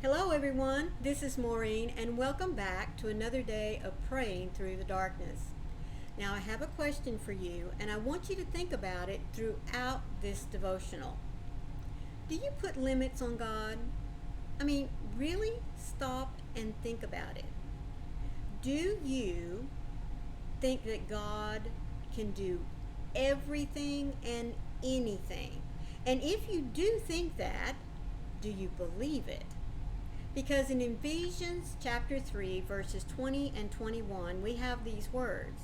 Hello, everyone. This is Maureen, and welcome back to another day of praying through the darkness. Now, I have a question for you, and I want you to think about it throughout this devotional. Do you put limits on God? Really stop and think about it. Do you think that God can do everything and anything? And if you do think that, do you believe it? Because in Ephesians chapter 3, verses 20 and 21, we have these words.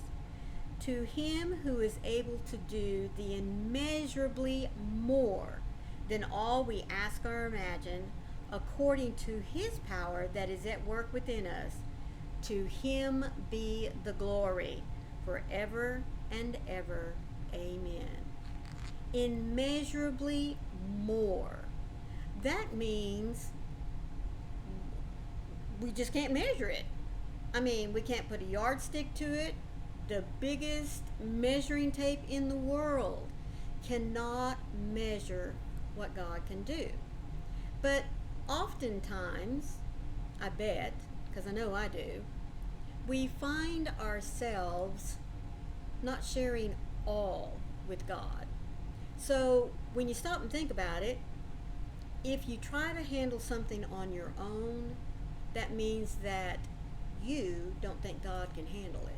To him who is able to do the immeasurably more than all we ask or imagine, according to his power that is at work within us, to him be the glory forever and ever. Amen. Immeasurably more. That means we just can't measure it. We can't put a yardstick to it. The biggest measuring tape in the world cannot measure what God can do. But oftentimes, I bet, because I know I do, we find ourselves not sharing all with God. So when you stop and think about it, if you try to handle something on your own, that means that you don't think God can handle it.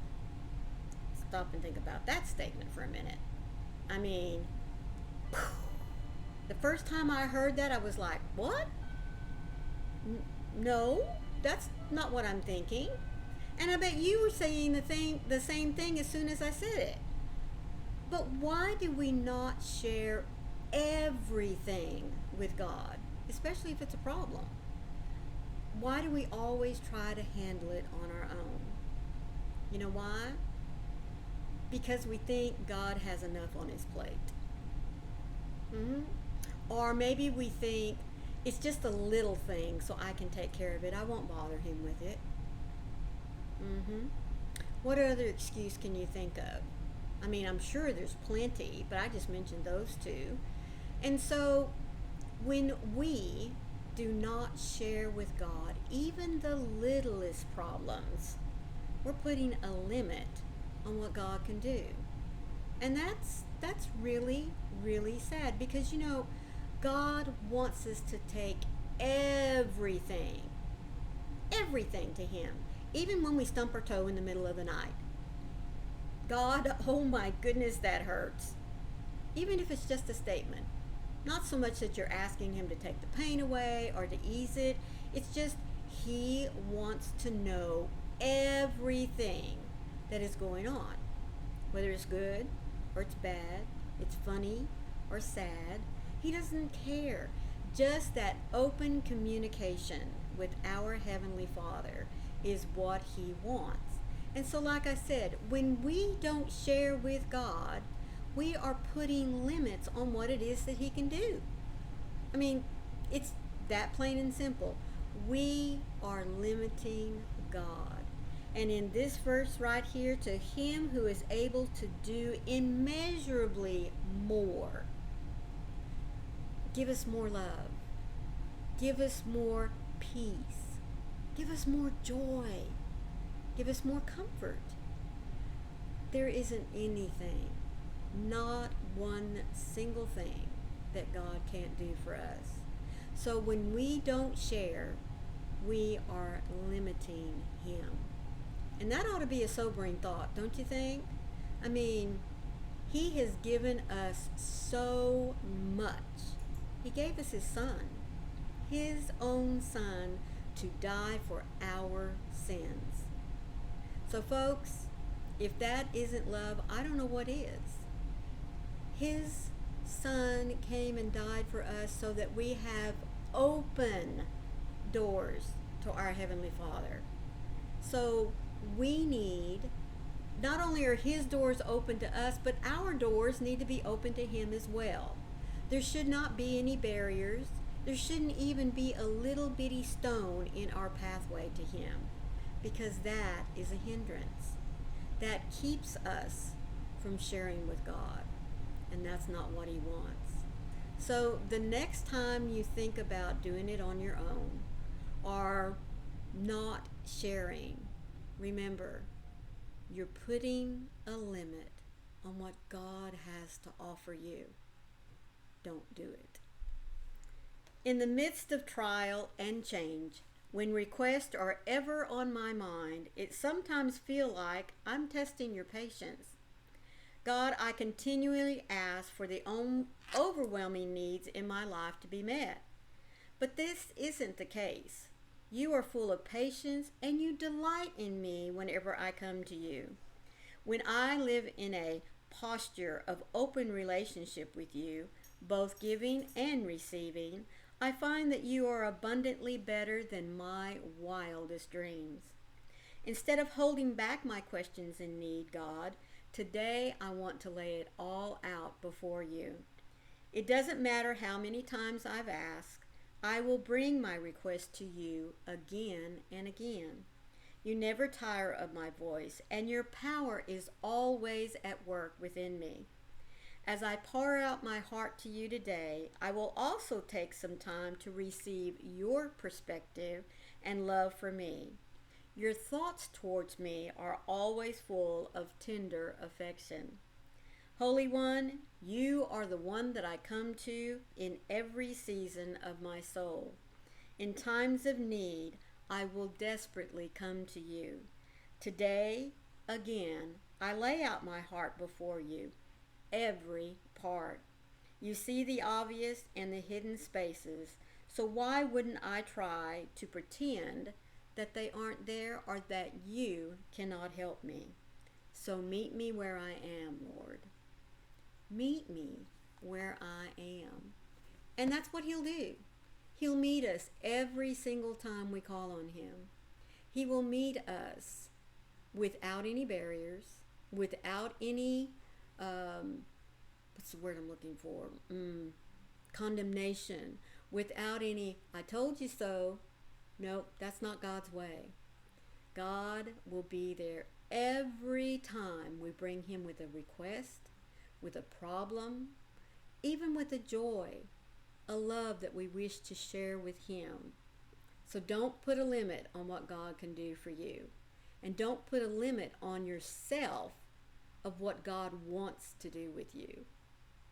Stop and think about that statement for a minute. The first time I heard that, I was like, what? No, that's not what I'm thinking. And I bet you were saying the same thing as soon as I said it. But why do we not share everything with God, especially if it's a problem? Why do we always try to handle it on our own? You know why? Because we think God has enough on his plate. Or maybe we think it's just a little thing, so I can take care of it. I won't bother him with it. What other excuse can you think of? I'm sure there's plenty, but I just mentioned those two. And so when we do not share with God even the littlest problems, we're putting a limit on what God can do. And that's really, really sad, because God wants us to take everything to him, even when we stump our toe in the middle of the night. God, oh my goodness, that hurts. Even if it's just a statement. Not so much that you're asking him to take the pain away or to ease it. It's just he wants to know everything that is going on. Whether it's good or it's bad, it's funny or sad. He doesn't care. Just that open communication with our Heavenly Father is what he wants. And so, like I said, when we don't share with God, we are putting limits on what it is that he can do. It's that plain and simple. We are limiting God. And in this verse right here, to him who is able to do immeasurably more, give us more love. Give us more peace. Give us more joy. Give us more comfort. There isn't anything, not one single thing, that God can't do for us. So when we don't share, we are limiting him. And that ought to be a sobering thought, don't you think? He has given us so much. He gave us his son, his own son, to die for our sins. So folks, if that isn't love, I don't know what is. His son came and died for us so that we have open doors to our Heavenly Father. So we need, not only are his doors open to us, but our doors need to be open to him as well. There should not be any barriers. There shouldn't even be a little bitty stone in our pathway to him, because that is a hindrance. That keeps us from sharing with God, and that's not what he wants. So the next time you think about doing it on your own, are not sharing, remember, you're putting a limit on what God has to offer you. Don't do it. In the midst of trial and change, when requests are ever on my mind, it sometimes feels like I'm testing your patience. God, I continually ask for the overwhelming needs in my life to be met. But this isn't the case. You are full of patience and you delight in me whenever I come to you. When I live in a posture of open relationship with you, both giving and receiving, I find that you are abundantly better than my wildest dreams. Instead of holding back my questions and need, God, today I want to lay it all out before you. It doesn't matter how many times I've asked, I will bring my request to you again and again. You never tire of my voice, and your power is always at work within me. As I pour out my heart to you today, I will also take some time to receive your perspective and love for me. Your thoughts towards me are always full of tender affection. Holy One, you are the one that I come to in every season of my soul. In times of need, I will desperately come to you. Today, again, I lay out my heart before you, every part. You see the obvious and the hidden spaces, so why wouldn't I try to pretend that they aren't there or that you cannot help me? So meet me where I am, Lord. Meet me where I am. And that's what he'll do. He'll meet us every single time we call on him. He will meet us without any barriers, without any, what's the word I'm looking for? Condemnation, without any, I told you so. Nope, that's not God's way. God will be there every time we bring him with a request, with a problem, even with a joy, a love that we wish to share with him. So don't put a limit on what God can do for you. And don't put a limit on yourself of what God wants to do with you,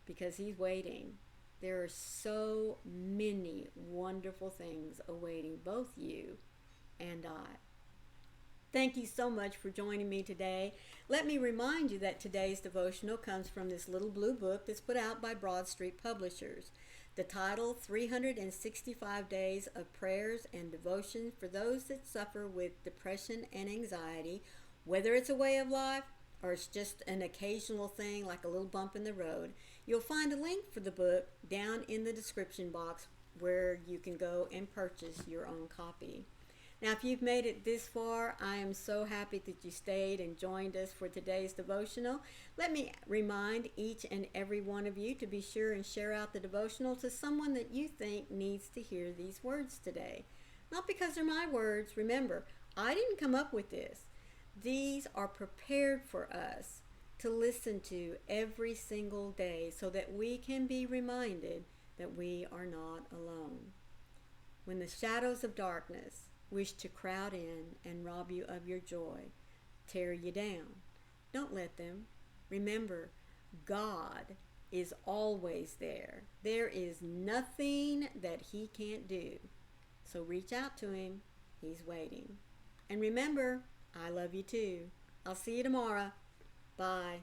because he's waiting. There are so many wonderful things awaiting both you and I. Thank you so much for joining me today. Let me remind you that today's devotional comes from this little blue book that's put out by Broad Street Publishers. The title, 365 Days of Prayers and Devotion for Those that Suffer with Depression and Anxiety, whether it's a way of life or it's just an occasional thing like a little bump in the road. You'll find a link for the book down in the description box where you can go and purchase your own copy. Now, if you've made it this far, I am so happy that you stayed and joined us for today's devotional. Let me remind each and every one of you to be sure and share out the devotional to someone that you think needs to hear these words today. Not because they're my words. Remember, I didn't come up with this. These are prepared for us to listen to every single day so that we can be reminded that we are not alone. When the shadows of darkness wish to crowd in and rob you of your joy, tear you down, don't let them. Remember, God is always there. There is nothing that he can't do. So reach out to him. He's waiting. And remember, I love you too. I'll see you tomorrow. Bye.